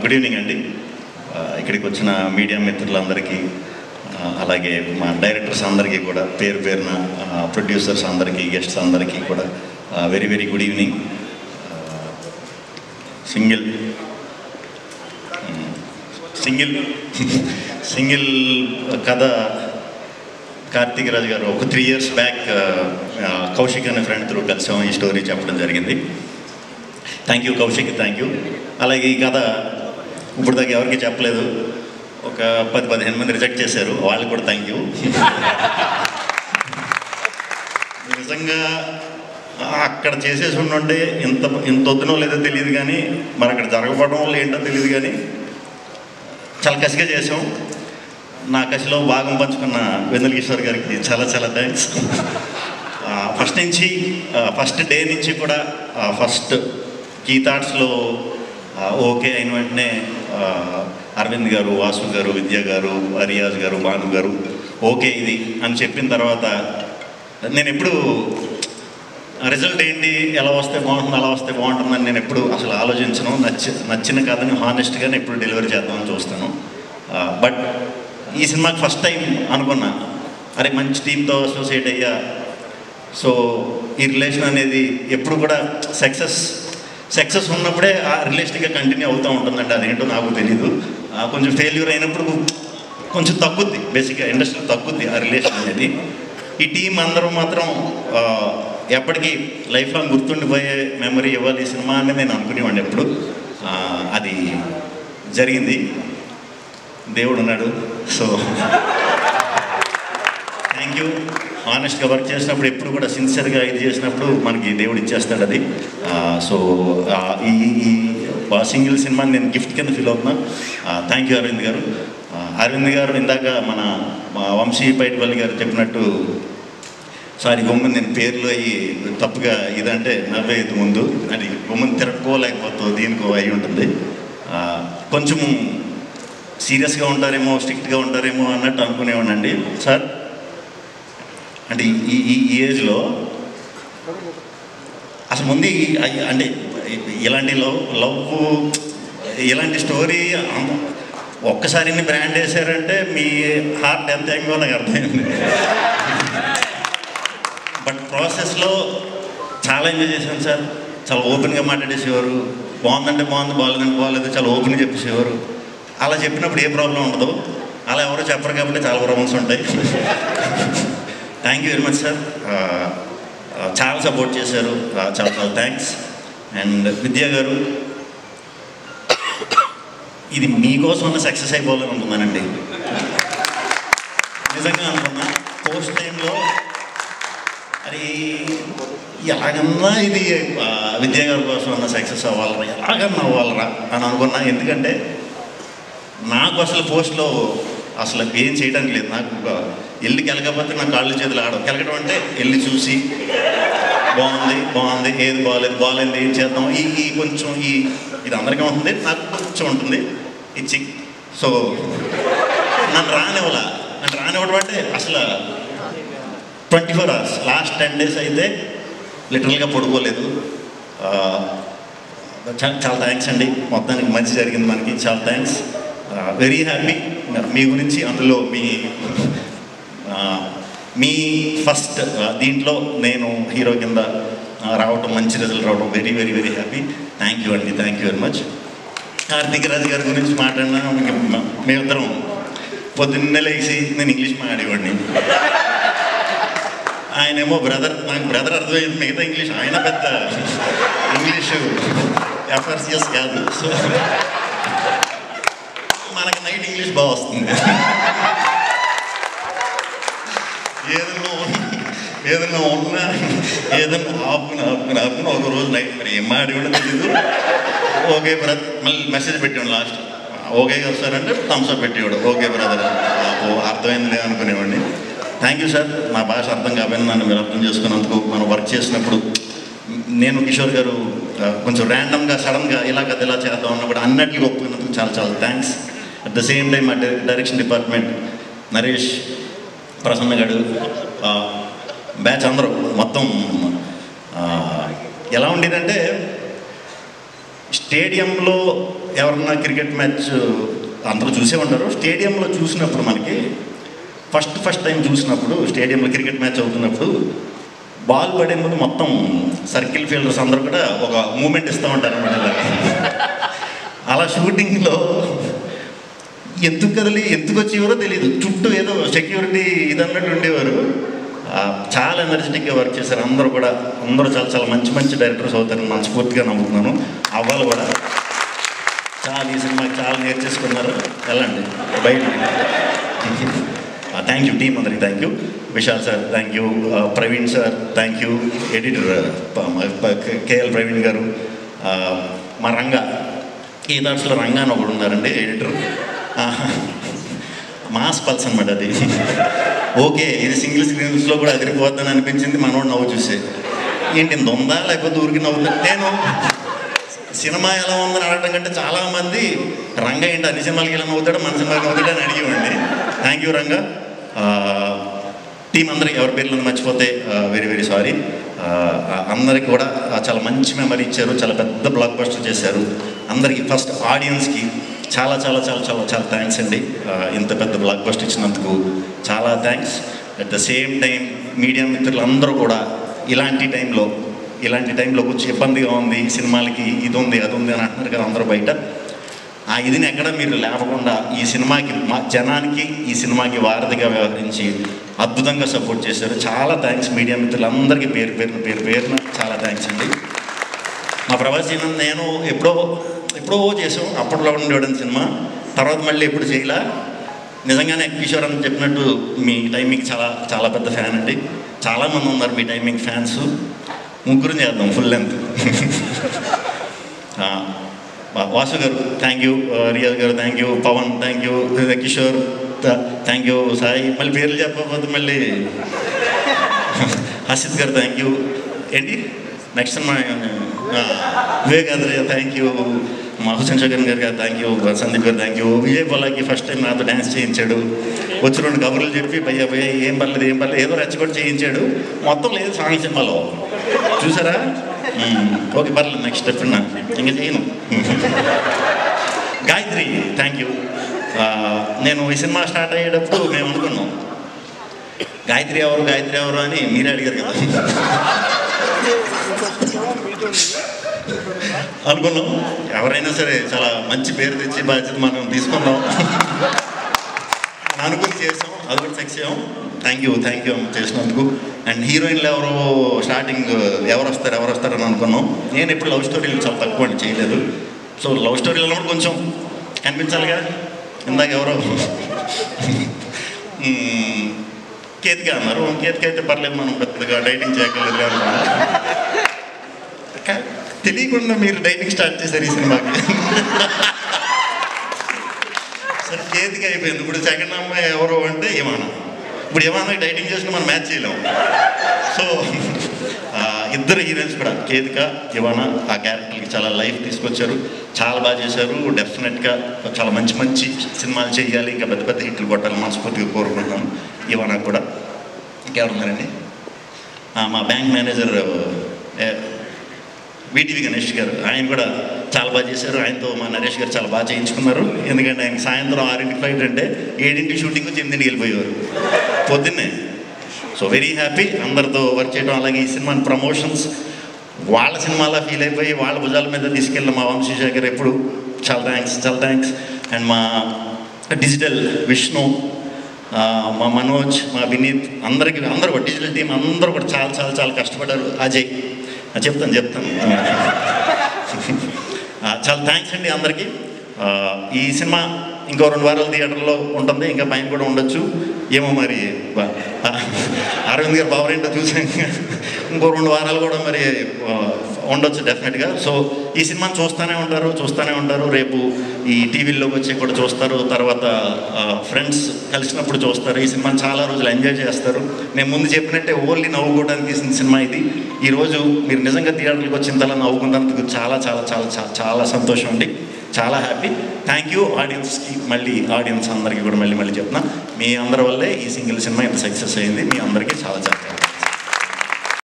Good evening అండి. ఇక్కడికి వచ్చిన మీడియా మిత్రులందరికీ, అలాగే మా డైరెక్టర్స్ అందరికీ కూడా పేరు పేరున, ప్రొడ్యూసర్స్ అందరికీ, గెస్ట్స్ అందరికీ కూడా very very good evening. Single కథ కార్తీక్ రాజు గారు ఒక 3 years బ్యాక్ కౌశిక్ అనే ఫ్రెండ్ త్రూ కలిసాం, ఈ స్టోరీ చెప్పడం జరిగింది. Thank you Kaushik, thank you. అలాగే ఈ కథ ఇప్పుడు దాకా ఎవరికి చెప్పలేదు, ఒక 10-15 మంది రిజెక్ట్ చేశారు, వాళ్ళకి కూడా థ్యాంక్ యూ. నిజంగా అక్కడ చేసేసి ఉండే ఇంత వద్దునో లేదో తెలియదు, కానీ మరి అక్కడ జరగకపోవడం వల్ల ఏంటో తెలియదు, కానీ చాలా కసిగా చేసాం. నా కసిలో భాగం పంచుకున్న వెన్నెల కిషోర్ గారికి చాలా చాలా థ్యాంక్స్. ఫస్ట్ డే నుంచి కూడా ఫస్ట్ కీ థాట్స్లో ఓకే అయిన వెంటనే అరవింద్ గారు, వాసు గారు, విద్య గారు, రియాజ్ గారు, భాను గారు ఓకే ఇది అని చెప్పిన తర్వాత నేను ఎప్పుడు రిజల్ట్ ఏంటి, ఎలా వస్తే బాగుంటుంది, అలా వస్తే బాగుంటుందని నేను ఎప్పుడు అసలు ఆలోచించను. నచ్చిన కథని హానెస్ట్గానే ఎప్పుడు డెలివరీ చేద్దామని చూస్తాను. బట్ ఈ సినిమాకి ఫస్ట్ టైం అనుకున్నా, అరే మంచి టీంతో అసోసియేట్ అయ్యా. సో ఈ రిలేషన్ అనేది ఎప్పుడు కూడా సక్సెస్ ఉన్నప్పుడే ఆ రిలేషన్గా కంటిన్యూ అవుతూ ఉంటుందండి. అదేంటో నాకు తెలీదు. కొంచెం ఫెయిల్యూర్ అయినప్పుడు కొంచెం తగ్గుద్ది, బేసిక్గా ఇండస్ట్రీ తగ్గుద్ది ఆ రిలేషన్ అనేది. ఈ టీం అందరూ మాత్రం ఎప్పటికీ లైఫ్ లాంగ్ గుర్తుండిపోయే మెమరీ ఇవ్వాలి ఈ సినిమా అని నేను అనుకునేవాడిని ఎప్పుడు. అది జరిగింది, దేవుడు ఉన్నాడు. So thank you. హానెస్ట్గా వర్క్ చేసినప్పుడు ఎప్పుడు కూడా సిన్సియర్గా ఇది చేసినప్పుడు మనకి దేవుడు ఇచ్చేస్తాడు అది. సో ఈ సింగిల్ సినిమాని నేను గిఫ్ట్ కింద ఫీల్ అవుతున్నా. థ్యాంక్ యూ అరవింద్ గారు. అరవింద్ గారు ఇందాక మన వంశీ పైటిపల్లి గారు చెప్పినట్టు, సారీ గొమ్మని నేను పేర్లు అయ్యి తప్పుగా ఇదంటే నవ్వేది ముందు, అది గొమ్మని తిరక్కోలేకపోతే దీనికో అయి ఉంటుంది. కొంచెం సీరియస్గా ఉంటారేమో, స్ట్రిక్ట్గా ఉంటారేమో అన్నట్టు అనుకునేవాడినండి సార్. అంటే ఈ ఏజ్లో అసలు ముందు అంటే ఇలాంటి లవ్ ఇలాంటి స్టోరీ ఒక్కసారి బ్రాండ్ వేసారంటే మీ హార్ట్ ఎంత ఎంగో నాకు అర్థమైంది. బట్ ప్రాసెస్లో చాలా ఎంజాయ్ చేశాను సార్. చాలా ఓపెన్గా మాట్లాడేసేవారు. బాగుందంటే బాగుంది, బాగాలేదంటే బాగాలేదు, చాలా ఓపెన్గా చెప్పేసేవారు. అలా చెప్పినప్పుడు ఏ ప్రాబ్లం ఉండదు. అలా ఎవరో చెప్పరు కాబట్టి చాలా ప్రాబ్లమ్స్ ఉంటాయి. Thank you very much sir. చాలా సపోర్ట్ చేశారు, చాలా చాలా థ్యాంక్స్. అండ్ విద్యా గారు, ఇది మీకోసం సక్సెస్ అయిపోవాలని ఉంటుందనండి. నిజంగా అనుకున్నా పోస్ట్ టైంలో అది ఎలాగన్నా ఇది విద్యా గారి కోసం అన్న సక్సెస్ అవ్వాలరా, ఎలాగన్నా అవ్వాలరా అని అనుకున్నా. ఎందుకంటే నాకు అసలు పోస్ట్లో అసలు ఏం చేయడానికి లేదు. నాకు వెళ్ళి కెలకపోతే నా కాళ్ళు చేతులు ఆడవు. కెలకడం అంటే వెళ్ళి చూసి బాగుంది, ఏది బాగాలేదు, ఏం చేద్దాం, కొంచెం ఇది అందరికీ ఉంటుంది, నాకు కొంచెం ఉంటుంది ఇచ్చి. సో నన్ను రానివ్వడం అంటే అసలు 24 hours, లాస్ట్ 10 days అయితే లిటరల్గా పడుకోలేదు. చాలా థ్యాంక్స్ అండి. మొత్తానికి మంచి జరిగింది మనకి, చాలా థ్యాంక్స్. Very happy. మీ గురించి అందులో మీ ఫస్ట్ దీంట్లో నేను హీరో కింద రావటం, మంచి రిజల్ట్ రావడం very very very happy. Thank you అండి, thank you very much. Karthik Raju గారి గురించి మాట్లాడినా మేమిద్దరం పొద్దున్నే లేచి నేను ఇంగ్లీష్ మాట్లాడేవాడిని. ఆయనేమో నాకు బ్రదర్ అర్థమైంది, మిగతా ఇంగ్లీష్ ఆయన పెద్ద ఇంగ్లీషు ఎఫర్సియస్ కాదు. సో మనకి నైట్ ఇంగ్లీష్ బాగా వస్తుంది. ఏదన్నా ఆపుకుని ఒక రోజు నైట్ మరి ఏం మాట్లాడి తెలీదు. ఓకే బ్రదర్, మళ్ళీ మెసేజ్ పెట్టాడు లాస్ట్, ఓకే కదా సార్ అంటే థమ్స్అప్ పెట్టేవాడు, ఓకే బ్రదర్. అర్థమైంది లేదు అనుకునేవాడిని. Thank you sir. నా భాష అర్థం కాకపోయినా నన్ను మీరు అర్థం చేసుకున్నందుకు. మనం వర్క్ చేసినప్పుడు నేను కిషోర్ గారు కొంచెం ర్యాండమ్గా సడన్గా ఇలా కదా ఇలా చేద్దాం అన్నప్పుడు అన్నట్లు ఒప్పుకున్నందుకు చాలా చాలా thanks. At the same time మా డైరెక్షన్ డిపార్ట్మెంట్ నరేష్, ప్రసన్న గారు, బ్యాచ్ అందరూ మొత్తం ఎలా ఉండేదంటే స్టేడియంలో ఎవరన్నా క్రికెట్ మ్యాచ్ అందరూ చూసే ఉంటారు. స్టేడియంలో చూసినప్పుడు మనకి ఫస్ట్ టైం చూసినప్పుడు స్టేడియంలో క్రికెట్ మ్యాచ్ అవుతున్నప్పుడు బాల్ పడే ముందు మొత్తం సర్కిల్ ఫీల్డర్స్ అందరూ కూడా ఒక మూమెంట్ ఇస్తూ ఉంటారు అన్నమాట. అలా షూటింగ్లో ఎందుకు వచ్చేవారో తెలియదు, చుట్టూ ఏదో సెక్యూరిటీ ఇదన్నట్టు ఉండేవారు. చాలా ఎనర్జెటిక్గా వర్క్ చేశారు అందరూ కూడా. అందరూ చాలా చాలా మంచి డైరెక్టర్స్ అవుతారని మనస్ఫూర్తిగా నమ్ముతున్నాను. అవ్వాలి కూడా. ఈ సినిమాకి చాలా నేర్చేసుకున్నారు. వెళ్ళండి బయటికి. థ్యాంక్ యూ టీమ్ అందరికి. Thank you Vishal sir, thank you Praveen sir, thank you editor KL Praveen గారు, మా రంగా ఈ దాంట్లో రంగా అని ఒకడు ఉన్నారండి ఎడిటర్. మాస్ పల్స్ అనమాట అది. ఓకే ఇది సింగిల్ స్క్రీన్స్లో కూడా అదిరిపోద్దని అనిపించింది మనోడు నవ్వు చూసే. ఏంటి ఇంత ఉందా లేకపోతే ఊరికి నవ్వుతా. నేను సినిమా ఎలా ఉందని అడగడం కంటే చాలామంది రంగా ఏంటి అన్ని సినిమాలకి ఎలా నవ్వుతాడో మన సినిమాకి నవ్వుతాడో అని అడిగేవాడిని. Thank you Ranga. టీం అందరికి ఎవరి పేర్లను మర్చిపోతే వెరీ సారీ. అందరికి కూడా చాలా మంచి మెమరీ ఇచ్చారు, చాలా పెద్ద బ్లాక్ బస్టర్ చేశారు. అందరికీ ఫస్ట్ ఆడియన్స్కి చాలా చాలా చాలా చాలా చాలా థ్యాంక్స్ అండి. ఇంత పెద్ద బ్లాక్ బస్టర్ ఇచ్చినందుకు చాలా thanks. At the same time media మిత్రులందరూ కూడా ఇలాంటి టైంలో కొంచెం ఇబ్బందిగా ఉంది, సినిమాలకి ఇది ఉంది అది ఉంది అని అంటున్నారు కదా అందరూ బయట. ఆ ఇదిని ఎక్కడ మీరు లేపకుండా ఈ సినిమాకి మా జనానికి ఈ సినిమాకి వారధిగా వ్యవహరించి అద్భుతంగా సపోర్ట్ చేశారు. చాలా థ్యాంక్స్ మీడియా మిత్రులందరికీ పేరున చాలా థ్యాంక్స్ అండి. మా ప్రభాస్ నేను ఎప్పుడో చేసాం, అప్పట్లో ఉండేవాడిని సినిమా. తర్వాత మళ్ళీ ఎప్పుడు చేయలే. నిజంగానే కిషోర్ అని చెప్పినట్టు మీ టైమింగ్ చాలా చాలా పెద్ద ఫ్యాన్ అండి. చాలామంది ఉన్నారు మీ టైమింగ్ ఫ్యాన్స్. ముగ్గురు చేద్దాం ఫుల్ లెంత్. వాసు గారు థ్యాంక్ యూ, రియాజ్ గారు thank you, Pavan thank you, Kishore thank you, Sai మళ్ళీ పేర్లు చెప్పకపోతే మళ్ళీ హసిత్ గారు థ్యాంక్ యూ. ఏంటి నెక్స్ట్ మా వివేక్ ఆద్రయ్య థ్యాంక్ యూ, మా హుసేన్ షగన్ గారు థ్యాంక్ యూ, సందీప్ గారు thank you. Vijay Polaki first time నాతో డ్యాన్స్ చేయించాడు. వచ్చి 2 కబుర్లు చెప్పి భయ్యా ఏం పర్లేదు ఏదో రెచ్చగొట్టి చేయించాడు. మొత్తం లేదు సాంగ్ సినిమాలో చూసారా. ఓకే పర్లేదు నెక్స్ట్ ఎప్పుడన్నా ఇంకా చేయను. Gayatri thank you. నేను ఈ సినిమా స్టార్ట్ అయ్యేటప్పుడు మేము అనుకున్నాం గాయత్రి ఎవరు అని మీరే అడిగారు కదా అనుకున్నాం. ఎవరైనా సరే చాలా మంచి పేరు తెచ్చి బాధ్యత మనం తీసుకుందాం అనుకుని చేసాం. అది కూడా సక్సెస్ అయ్యాం. థ్యాంక్ యూ చేసినందుకు. అండ్ హీరోయిన్లు స్టార్టింగ్ ఎవరు వస్తారని అనుకున్నాం. నేను ఎప్పుడు లవ్ స్టోరీలు చాలా తక్కువ అండి చేయలేదు. సో లవ్ స్టోరీలో కూడా కొంచెం కనిపించాలిగా. ఇందాక ఎవరో కేతిక అన్నారు. కేతిక అయితే పర్లేదు మనం పెద్దగా డైటింగ్ చేయగలదు అనుకున్నాం. తెలియకుండా మీరు డైటింగ్ స్టార్ట్ చేశారు ఈ సినిమాకి. సరే కేతిక అయిపోయింది. ఇప్పుడు సెకండ్ అమ్మాయి ఎవరు అంటే ఇప్పుడు ఏమన్నా డైటింగ్ చేసుకుని మనం మ్యాచ్ చేయలేము. సో ఇద్దరు హీరోయిన్స్ కూడా కేతిక ఇవానా ఆ క్యారెక్టర్కి చాలా లైఫ్ తీసుకొచ్చారు, చాలా బాగా చేశారు. డెఫినెట్గా చాలా మంచి సినిమాలు చేయాలి, ఇంకా పెద్ద హిట్లు కొట్టాలి మనస్ఫూర్తిగా కోరుకుంటున్నాను. ఇవానా కూడా. ఇంకెవరున్నారండి? మా బ్యాంక్ మేనేజర్ వీటీవీ గణేష్ గారు, ఆయన కూడా చాలా బాగా చేశారు. ఆయనతో మా నరేష్ గారు చాలా బాగా చేయించుకున్నారు. ఎందుకంటే ఆయన సాయంత్రం 6ంటికి ఫ్లైట్ అంటే 7ంటికి షూటింగ్ 8ంటికి వెళ్ళిపోయేవారు పొద్దున్నే. సో వెరీ హ్యాపీ అందరితో వర్క్ చేయడం. అలాగే ఈ సినిమాని ప్రమోషన్స్ వాళ్ళ సినిమాలా ఫీల్ అయిపోయి వాళ్ళ భుజాల మీద తీసుకెళ్ళిన మా వంశీశేఖర్ ఎప్పుడు చాలా థ్యాంక్స్. అండ్ మా డిజిటల్ విష్ణు, మా మనోజ్, మా వినీత్ అందరూ కూడా డిజిటల్ టీం అందరూ కూడా చాలా కష్టపడ్డారు. అజయ్ చెప్తాను చాలా థ్యాంక్స్ అండి అందరికీ. ఈ సినిమా ఇంకో 2 వారాలు థియేటర్లో ఉంటుంది, ఇంకా పైన కూడా ఉండొచ్చు ఏమో మరి. అరవింద్ గారు పవర్ ఏంటో చూసాం. ఇంకో 2 వారాలు కూడా మరి ఉండొచ్చు డెఫినెట్గా. సో ఈ సినిమాని చూస్తూనే ఉంటారు. రేపు ఈ టీవీల్లోకి వచ్చి కూడా చూస్తారు, తర్వాత ఫ్రెండ్స్ కలిసినప్పుడు చూస్తారు. ఈ సినిమాని చాలా రోజులు ఎంజాయ్ చేస్తారు. నేను ముందు చెప్పినట్టే ఓన్లీ నవ్వుకోవడానికి తీసిన సినిమా ఇది. ఈరోజు మీరు నిజంగా థియేటర్కి వచ్చిన నవ్వుకున్నందుకు చాలా సంతోషం అండి. చాలా హ్యాపీ. థ్యాంక్ యూ ఆడియన్స్కి. మళ్ళీ ఆడియన్స్ అందరికీ కూడా మళ్ళీ చెప్తున్నా, మీ అందరి వల్లే ఈ సింగిల్ సినిమా ఇంత సక్సెస్ అయింది. మీ అందరికీ చాలా